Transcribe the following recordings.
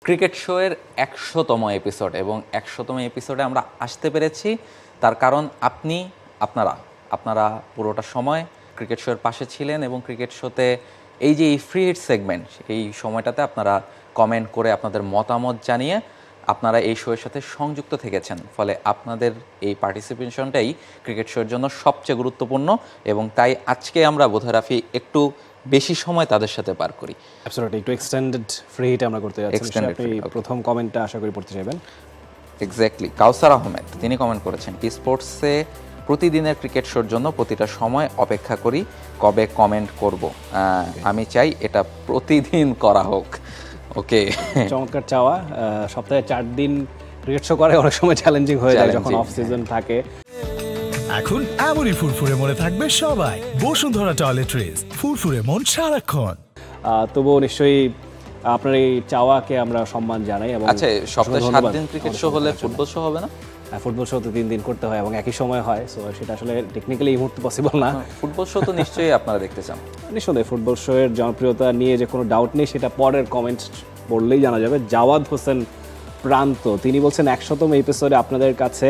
Cricket শোয়ের ১০০তম episode এবং ১০০তম এপিসোডে আমরা আসতে পেরেছি তার কারণ আপনারা পুরোটা সময় ক্রিকেট শোয়ের পাশে ছিলেন এবং ক্রিকেট শোতে এই যে এই ফ্রি হিট সেগমেন্ট এই সময়টাতে আপনারা কমেন্ট করে আপনাদের মতামত জানিয়ে আপনারা এই শোয়ের সাথে সংযুক্ত থেকেছেন, ফলে আপনাদের এই পার্টিসিপেশনটাই ক্রিকেট শোয়ের জন্য সবচেয়ে গুরুত্বপূর্ণ এবং তাই আজকে আমরা বোধহয় রাফি একটু বেশি সময় তাদের সাথে পার করি। অ্যাবসলিউটলি, একটু এক্সটেন্ডেড ফ্রি হিট আমরা করতে যাচ্ছি। আপনি প্রথম কমেন্টটা আশা করি পড়তে চাইবেন। এক্স্যাক্টলি, কাউসার আহমেদ তিনি কমেন্ট করেছেন, টি স্পোর্টসে প্রতিদিনের ক্রিকেট শোর জন্য প্রতিটা সময় অপেক্ষা করি কবে কমেন্ট করব, আমি চাই এটা প্রতিদিন করা হোক। ওকে, চমৎকার চাওয়া। সপ্তাহে 4 দিন ক্রিকেট শো করে অনেক সময় চ্যালেঞ্জিং হয়ে যায় যখন অফ সিজন থাকে। এখন এমনই ফুরফুরে মনে থাকবে সবাই। বসুন্ধরা টয়লেট্রিজ, ফুরফুরে মন সারাক্ষণ। তবুও নিশ্চয়ই আপনার এই চাওয়াকে আমরা সম্মান জানাই। এবং আচ্ছা, সপ্তাহে 7 দিন ক্রিকেট শো হলে ফুটবল শো হবে না? ফুটবল শো তো 3 দিন করতে হয় এবং একই সময় হয়, সো সেটা আসলে টেকনিক্যালি এই মুহূর্তে পসিবল না। ফুটবল শো তো নিশ্চয়ই আপনারা দেখতে চান। নিঃসন্দেহে ফুটবল শো এর জনপ্রিয়তা নিয়ে যে কোনো ডাউট নেই, সেটা পরের কমেন্ট পড়লেই জানা যাবে। জাওয়াদ হোসেন প্রান্ত তিনি বলছেন, 100তম এপিসোডে আপনাদের কাছে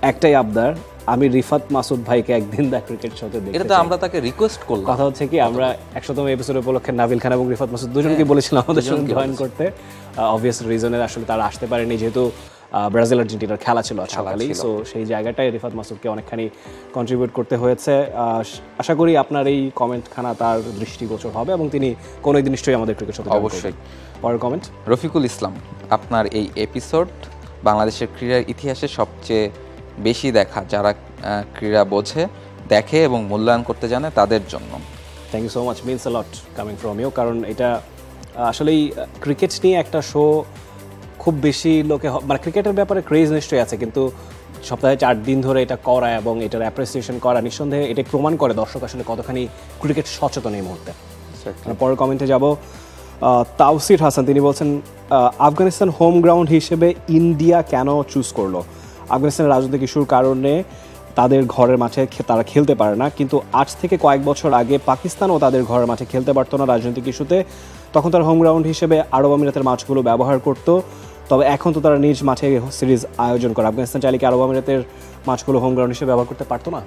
একটাই আবদার, আমি রিফাত মাসুদ ভাইকে একদিন দা ক্রিকেট শোতে দেখতে চাই। এটা তো আমরা তাকে রিকোয়েস্ট করলাম। কথা হচ্ছে কি, আমরা 100তম এপিসোড উপলক্ষে নাবিল খান এবং রিফাত মাসুদ দুজনকে বলেছিলাম আমাদের সঙ্গে জয়েন করতে। অবভিয়াস রিজনে আসলে তারা আসতে পারেনি, যেহেতু ব্রাজিল আর্জেন্টিনার খেলা ছিল সকালেই, সো সেই জায়গাটায় রিফাত মাসুদকে অনেকখানি কন্ট্রিবিউট করতে হয়েছে। আশা করি আপনার এই কমেন্টখানা তার দৃষ্টিগোচর হবে এবং তিনি কোনো একদিন নিশ্চয়ই আমাদের ক্রিকেট শোতে অবশ্যই। পরের কমেন্ট, রফিকুল ইসলাম, আপনার এই এপিসোড বাংলাদেশের ক্রীড়ার ইতিহাসে সবচেয়ে বেশি দেখা, যারা ক্রীড়া বোঝে, দেখে এবং মূল্যায়ন করতে জানে তাদের জন্য। Thank you so much, means a lot coming from you. কারণ এটা আসলেই ক্রিকেট নিয়ে একটা শো খুব বেশি লোকে, মানে ক্রিকেটের ব্যাপারে ক্রেজ নিশ্চয়ই আছে, কিন্তু সপ্তাহে 4 দিন ধরে এটা করা এবং এটার অ্যাপ্রিসিয়েশন করা নিঃসন্দেহে এটা প্রমাণ করে দর্শক আসলে কতখানি ক্রিকেট সচেতন এই মুহূর্তে। পরের কমেন্টে যাব, তাওসির হাসান তিনি বলছেন, আফগানিস্তান হোম গ্রাউন্ড হিসেবে ইন্ডিয়া কেন চুজ করলো? আফগানিস্তানের রাজনৈতিক ইস্যুর কারণে তাদের ঘরের মাঠে তারা খেলতে পারে না, কিন্তু আজ থেকে কয়েক বছর আগে পাকিস্তানও তাদের ঘরের মাঠে খেলতে পারতো না রাজনৈতিক ইস্যুতে, তখন তারা হোম গ্রাউন্ড হিসেবে আরব আমিরাতের মাঠগুলো ব্যবহার করতো। তবে এখন তো তারা নিজ মাঠে সিরিজ আয়োজন করে। আফগানিস্তান চাইলে কি আরব আমিরাতের মাঠগুলো হোম গ্রাউন্ড হিসেবে ব্যবহার করতে পারতো না?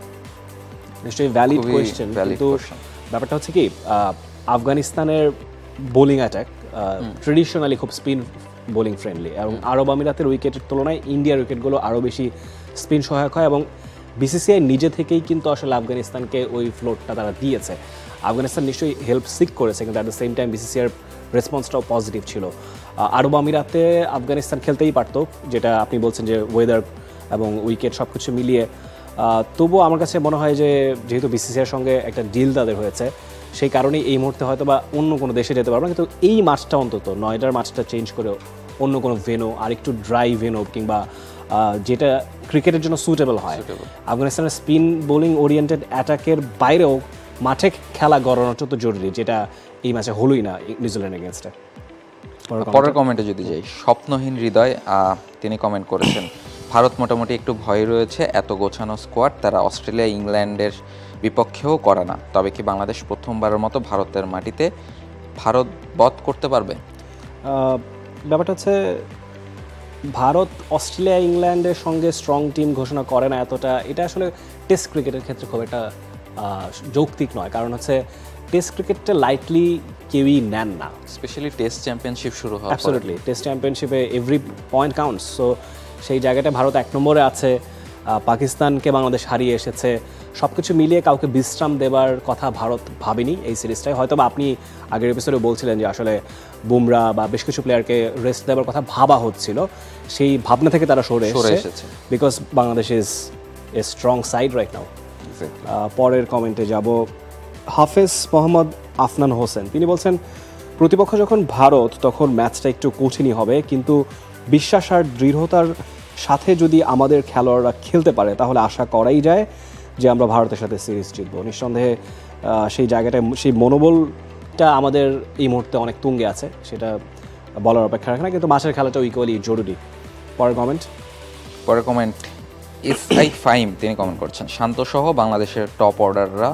নিশ্চয়ই ভ্যালিড কোয়েশ্চেন, কিন্তু ব্যাপারটা হচ্ছে কি, আফগানিস্তানের বোলিং অ্যাটাক ট্রেডিশনালি খুব স্পিন বোলিং ফ্রেন্ডলি এবং আরব আমিরাতের উইকেটের তুলনায় ইন্ডিয়ার উইকেটগুলো আরও বেশি স্পিন সহায়ক হয় এবং বিসিসিআই নিজে থেকেই কিন্তু আসলে আফগানিস্তানকে ওই ফ্লোরটা তারা দিয়েছে। আফগানিস্তান নিশ্চয়ই হেল্প সিক করেছে, কিন্তু অ্যাট দ্য সেম টাইম বিসিসিআইয়ের রেসপন্সটাও পজিটিভ ছিল। আরব আমিরাতে আফগানিস্তান খেলতেই পারতো, যেটা আপনি বলছেন যে ওয়েদার এবং উইকেট সব কিছু মিলিয়ে। তবুও আমার কাছে মনে হয় যে যেহেতু বিসিসিআইয়ের সঙ্গে একটা ডিল তাদের হয়েছে, সেই কারণেই এই মুহূর্তে হয়তো বা অন্য কোনো দেশে যেতে পারবো না, কিন্তু এই মাঠটা অন্তত নয়ডার মাঠটা চেঞ্জ করে অন্য কোনো ভেনো, আর একটু ড্রাই ভেনো কিংবা যেটা ক্রিকেটের জন্য সুটেবল হয়। আফগানিস্তানের স্পিন বোলিং ওরিয়েন্টেড অ্যাটাকের বাইরেও মাঠে খেলা গড়ানোটা তো জরুরি, যেটা এই ম্যাচে হলোই না নিউজিল্যান্ড এগেনস্টে। পরের কমেন্টে যদি যাই, স্বপ্নহীন হৃদয় তিনি কমেন্ট করেছেন, ভারত মোটামুটি একটু ভয় রয়েছে, এত গোছানো স্কোয়াড তারা অস্ট্রেলিয়া ইংল্যান্ডের বিপক্ষেও করে না, তবে কি বাংলাদেশ প্রথমবারের মতো ভারতের মাটিতে ভারত বধ করতে পারবে? ব্যাপারটা হচ্ছে, ভারত অস্ট্রেলিয়া ইংল্যান্ডের সঙ্গে স্ট্রং টিম ঘোষণা করে না এতটা, এটা আসলে টেস্ট ক্রিকেটের ক্ষেত্রে খুব একটা যৌক্তিক নয়। কারণ হচ্ছে টেস্ট ক্রিকেটটা লাইটলি কেউই নেন না, স্পেশালি টেস্ট চ্যাম্পিয়নশিপ শুরু হয়। অ্যাবসলিউটলি, টেস্ট চ্যাম্পিয়নশিপে এভরি পয়েন্ট কাউন্টস। সো সেই জায়গাটা ভারত 1 নম্বরে আছে, পাকিস্তানকে বাংলাদেশ হারিয়ে এসেছে, সব কিছু মিলিয়ে কাউকে বিশ্রাম দেবার কথা ভারত ভাবেনি এই সিরিজটায়। হয়তো বা আপনি আগের এপিসোডে বলছিলেন যে আসলে বুমরা বা বেশ কিছু প্লেয়ারকে রেস্ট দেওয়ার কথা ভাবা হচ্ছিল, সেই ভাবনা থেকে তারা সরে এসেছে, because Bangladesh is a strong side right now. পরের কমেন্টে যাব, হাফেজ মোহাম্মদ আফনান হোসেন তিনি বলছেন, প্রতিপক্ষ যখন ভারত তখন ম্যাচটা একটু কঠিনই হবে, কিন্তু বিশ্বাস আর দৃঢ়তার সাথে যদি আমাদের খেলোয়াড়রা খেলতে পারে তাহলে আশা করাই যায় যে আমরা ভারতের সাথে সিরিজ জিতবো। নিঃসন্দেহে সেই জায়গাটায় সেই মনোবলটা আমাদের এই মুহূর্তে অনেক তুঙ্গে আছে, সেটা বলার অপেক্ষা রাখে না, কিন্তু মাঠের খেলাটাও ইকুয়ালি জরুরি। পরের কমেন্ট এসআই ফাইম তিনি কমেন্ট করছেন, শান্তসহ বাংলাদেশের টপ অর্ডাররা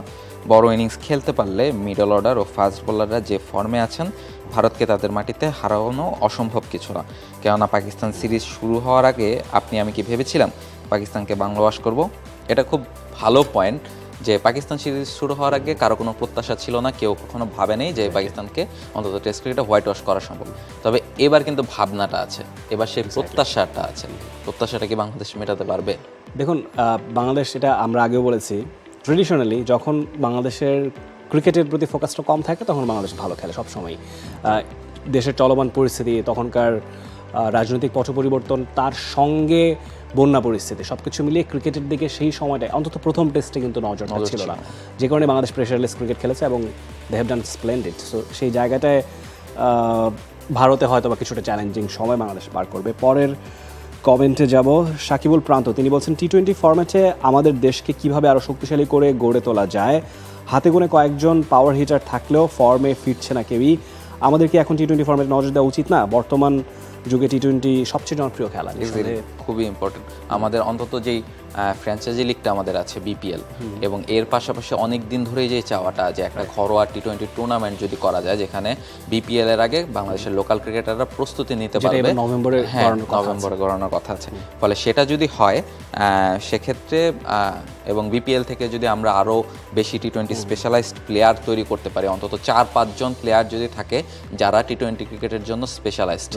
বড় ইনিংস খেলতে পারলে মিডল অর্ডার ও ফাস্ট বোলাররা যে ফর্মে আছেন ভারতকে তাদের মাটিতে হারানো অসম্ভব কিছু না। কেননা পাকিস্তান সিরিজ শুরু হওয়ার আগে আমি কি ভেবেছিলাম পাকিস্তানকে বাংলা ওয়াশ করব? এটা খুব ভালো পয়েন্ট যে পাকিস্তান সিরিজ শুরু হওয়ার আগে কারো কোনো প্রত্যাশা ছিল না, কেউ কখনো ভাবেনি যে পাকিস্তানকে অন্তত টেস্ট ক্রিকেটে হোয়াইট ওয়াশ করা সম্ভব। তবে এবার কিন্তু ভাবনাটা আছে, এবার সেই প্রত্যাশাটা আছে। প্রত্যাশাটা কি বাংলাদেশ মেটাতে পারবে? দেখুন, বাংলাদেশ, এটা আমরা আগেও বলেছি, ট্রেডিশনালি যখন বাংলাদেশের ক্রিকেটের প্রতি ফোকাসটা কম থাকে তখন বাংলাদেশ ভালো খেলে সবসময়। দেশের চলমান পরিস্থিতি, তখনকার রাজনৈতিক পট পরিবর্তন, তার সঙ্গে বন্যা পরিস্থিতি, সব কিছু মিলিয়ে ক্রিকেটের দিকে সেই সময়টায় অন্তত প্রথম টেস্টে কিন্তু নজরটা ছিল না, যে কারণে বাংলাদেশ প্রেশারলেস ক্রিকেট খেলেছে এবং they have done splendid. So সেই জায়গাটায় ভারতে হয়তো বা কিছুটা চ্যালেঞ্জিং সময় বাংলাদেশ পার করবে। পরের কমেন্টে যাব, সাকিবুল প্রান্ত, তিনি বলছেন টি-20 ফরম্যাটে আমাদের দেশকে কিভাবে আরও শক্তিশালী করে গড়ে তোলা যায়। হাতে গোনে কয়েকজন পাওয়ার হিটার থাকলেও ফর্মে ফিরছে না কেউই। আমাদের কি এখন টি-20 ফরম্যাটে নজর দেওয়া উচিত না? বর্তমান যুগে টি-20 সবচেয়ে জনপ্রিয় খেলা, খুবই ইম্পর্টেন্ট। আমাদের অন্তত যেই ফ্র্যাঞ্চাইজি লিগটা আমাদের আছে বিপিএল, এবং এর পাশাপাশি অনেক দিন ধরেই যে চাওয়াটা যে একটা ঘরোয়া টি-20 টুর্নামেন্ট যদি করা যায়, যেখানে বিপিএল এর আগে বাংলাদেশের লোকাল ক্রিকেটাররা প্রস্তুতি নিতে পারবে, নভেম্বরে গড়ানোর কথা আছে। ফলে সেটা যদি হয় সেক্ষেত্রে, এবং বিপিএল থেকে যদি আমরা আরও বেশি টি-20 স্পেশালাইজড প্লেয়ার তৈরি করতে পারি, অন্তত 4-5 জন প্লেয়ার যদি থাকে যারা টি-20 ক্রিকেটের জন্য স্পেশালাইজড,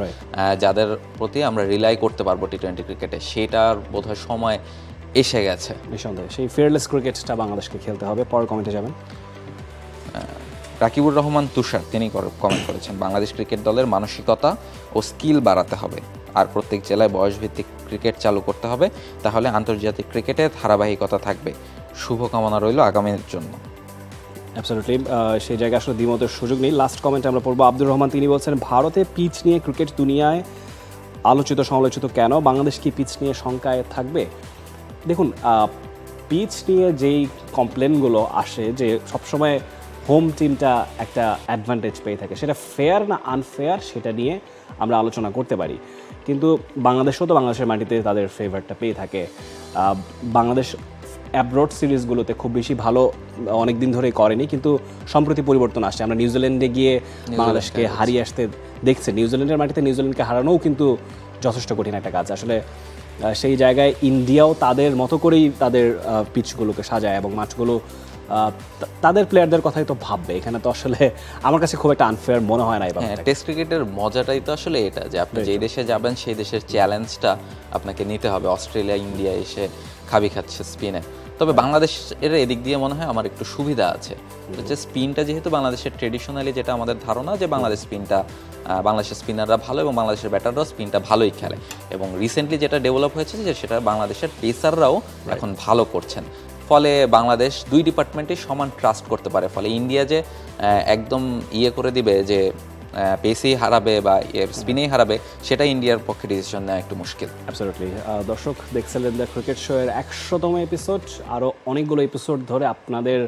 যাদের প্রতি আমরা রিলাই করতে পারবো টি-20 ক্রিকেটে, সেটার বোধহয় সময় এসে গেছে। নিঃসন্দেহে সেই ফিয়ারলেস ক্রিকেটটা বাংলাদেশকে খেলতে হবে। পরের কমেন্টে যাবেন, রাকিবুর রহমান তুষার, তিনি কমেন্ট করেছেন, বাংলাদেশ ক্রিকেট দলের মানসিকতা ও স্কিল বাড়াতে হবে, আর প্রত্যেক জেলায় বয়সভিত্তিক ক্রিকেট চালু করতে হবে, তাহলে আন্তর্জাতিক ক্রিকেটে ধারাবাহিকতা থাকবে। শুভকামনা রইল আগামীর জন্য। অ্যাবসলিউটলি, সেই জায়গায় আসলে দ্বিমতের সুযোগ নেই। লাস্ট কমেন্টে আমরা পড়বো, আব্দুর রহমান, তিনি বলছেন, ভারতে পিচ নিয়ে ক্রিকেট দুনিয়ায় আলোচিত সমালোচিত কেন, বাংলাদেশ কি পিচ নিয়ে শঙ্কায় থাকবে? দেখুন, পিচ নিয়ে যেই কমপ্লেনগুলো আসে যে সবসময় হোম টিমটা একটা অ্যাডভান্টেজ পেয়ে থাকে, সেটা ফেয়ার না আনফেয়ার সেটা নিয়ে আমরা আলোচনা করতে পারি, কিন্তু বাংলাদেশও তো বাংলাদেশের মাটিতে তাদের ফেভারটা পেয়ে থাকে। বাংলাদেশ অ্যাব্রড সিরিজগুলোতে খুব বেশি ভালো অনেক দিন ধরেই করেনি, কিন্তু সম্প্রতি পরিবর্তন আসছে। আমরা নিউজিল্যান্ডে গিয়ে বাংলাদেশকে হারিয়ে আসতে দেখছি, নিউজিল্যান্ডের মাটিতে নিউজিল্যান্ডকে হারানোও কিন্তু যথেষ্ট কঠিন একটা কাজ। আসলে সেই জায়গায় ইন্ডিয়াও তাদের মতো করেই তাদের পিচগুলোকে সাজায় এবং মাঠগুলো তাদের প্লেয়ারদের কথাই তো ভাববে। এখানে তো আসলে আমার কাছে খুব একটা আনফেয়ার মনে হয় না। হ্যাঁ, টেস্ট ক্রিকেটের মজাটাই তো আসলে এটা যে আপনি যেই দেশে যাবেন সেই দেশের চ্যালেঞ্জটা আপনাকে নিতে হবে। অস্ট্রেলিয়া, ইন্ডিয়া এসে খাবি খাচ্ছে স্পিনে, তবে বাংলাদেশের এদিক দিয়ে মনে হয় আমার একটু সুবিধা আছে, যে স্পিনটা যেহেতু বাংলাদেশের ট্রেডিশনালি যেটা আমাদের ধারণা যে বাংলাদেশের স্পিনাররা ভালো এবং বাংলাদেশের ব্যাটাররাও স্পিনটা ভালোই খেলে, এবং রিসেন্টলি যেটা ডেভেলপ হয়েছে যে সেটা বাংলাদেশের পেসাররাও এখন ভালো করছেন। ফলে বাংলাদেশ দুই ডিপার্টমেন্টে সমান ট্রাস্ট করতে পারে। ফলে ইন্ডিয়া যে একদম করে দিবে যে পেসেই হারাবে বা স্পিনেই হারাবে, সেটা ইন্ডিয়ার পক্ষে ডিসিশন নেওয়া একটু মুশকিল। অ্যাবসলিউটলি। দর্শক, দেখছিলেন দ্য ক্রিকেট শো এর 100তম এপিসোড। আরও অনেকগুলো এপিসোড ধরে আপনাদের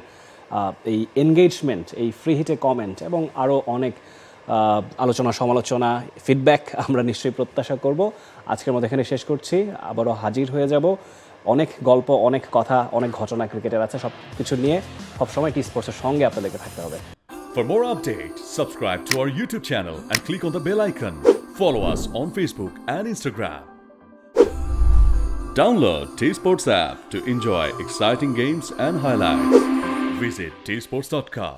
এই এনগেজমেন্ট, এই ফ্রি হিটে কমেন্ট এবং আরও অনেক আলোচনা সমালোচনা ফিডব্যাক আমরা নিশ্চয়ই প্রত্যাশা করব। আজকের মতো এখানে শেষ করছি, আবারও হাজির হয়ে যাব। অনেক গল্প, অনেক কথা, অনেক ঘটনা ক্রিকেটের আছে, সব কিছু নিয়ে সবসময় টি স্পোর্টসের সঙ্গে আপনাদেরকে থাকতে হবে। For more updates, subscribe to our YouTube channel and click on the bell icon. Follow us on Facebook and Instagram. Download T-Sports app to enjoy exciting games and highlights. Visit tsports.com.